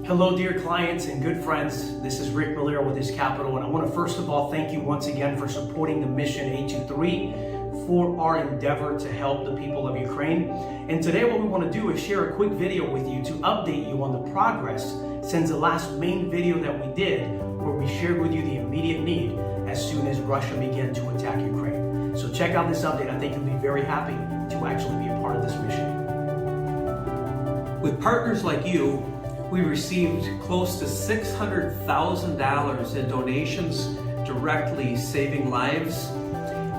Hello, dear clients and good friends. This is Rick Melero with His Capital, and I want to first of all thank you once again for supporting the Mission 823 for our endeavor to help the people of Ukraine. And today what we want to do is share a quick video with you to update you on the progress since the last main video that we did, where we shared with you the immediate need as soon as Russia began to attack Ukraine. So check out this update. I think you'll be very happy to actually be a part of this mission. With partners like you, we received close to $600,000 in donations directly saving lives.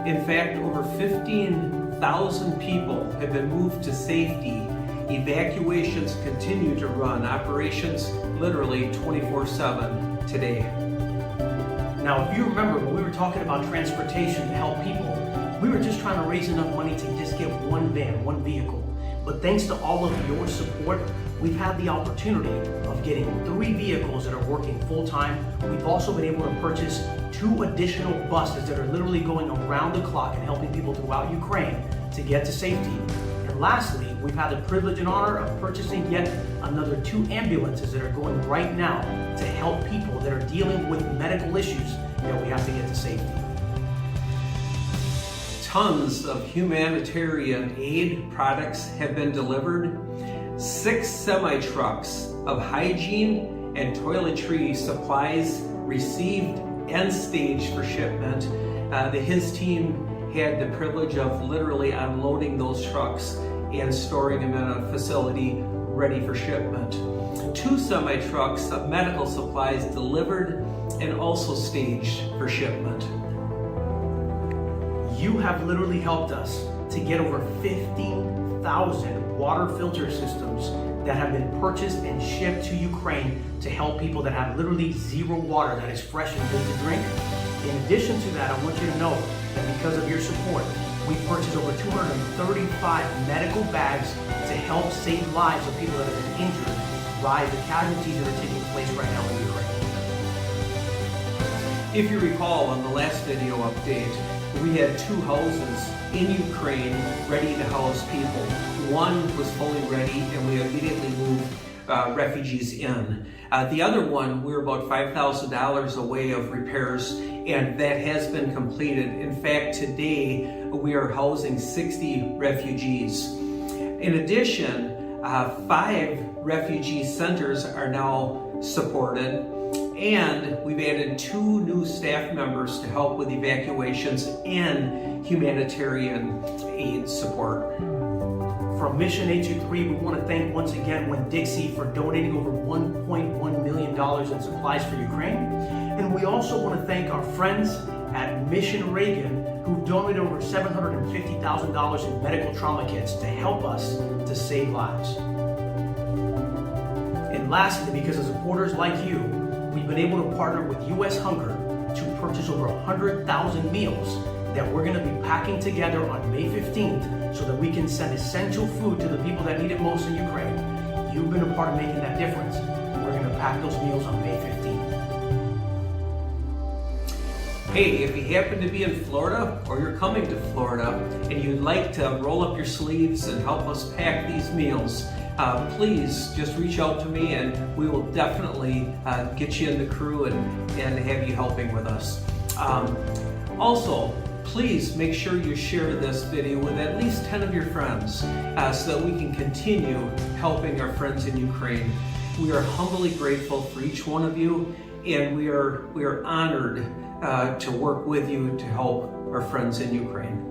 In fact, over 15,000 people have been moved to safety. Evacuations continue to run, operations literally 24/7 today. Now, if you remember, when we were talking about transportation to help people, we were just trying to raise enough money to just get one van, one vehicle. But thanks to all of your support, we've had the opportunity of getting 3 vehicles that are working full time. We've also been able to purchase 2 additional buses that are literally going around the clock and helping people throughout Ukraine to get to safety. And lastly, we've had the privilege and honor of purchasing yet another 2 ambulances that are going right now to help people that are dealing with medical issues that we have to get to safety. Tons of humanitarian aid products have been delivered. 6 semi-trucks of hygiene and toiletry supplies received and staged for shipment. His team had the privilege of literally unloading those trucks and storing them in a facility ready for shipment. 2 semi-trucks of medical supplies delivered and also staged for shipment. You have literally helped us to get over 15,000 water filter systems that have been purchased and shipped to Ukraine to help people that have literally zero water that is fresh and good to drink. In addition to that, I want you to know that because of your support, we purchased over 235 medical bags to help save lives of people that have been injured by the casualties that are taking place right now in Ukraine. If you recall on the last video update, we had 2 houses in Ukraine ready to house people. One was fully ready and we immediately moved refugees in. The other one, we're about $5,000 away of repairs, and that has been completed. In fact, today we are housing 60 refugees. In addition, 5 refugee centers are now supported, and we've added 2 new staff members to help with evacuations and humanitarian aid support. From Mission 823, we want to thank once again Winn-Dixie for donating over $1.1 million in supplies for Ukraine. And we also want to thank our friends at Mission Reagan, who donated over $750,000 in medical trauma kits to help us to save lives. And lastly, because of supporters like you, we've been able to partner with U.S. Hunger to purchase over 100,000 meals that we're going to be packing together on May 15th so that we can send essential food to the people that need it most in Ukraine. You've been a part of making that difference. We're going to pack those meals on May 15th. Hey, if you happen to be in Florida or you're coming to Florida and you'd like to roll up your sleeves and help us pack these meals, please just reach out to me and we will definitely get you in the crew and have you helping with us. Also, please make sure you share this video with at least 10 of your friends so that we can continue helping our friends in Ukraine. We are humbly grateful for each one of you, and we are honored to work with you to help our friends in Ukraine.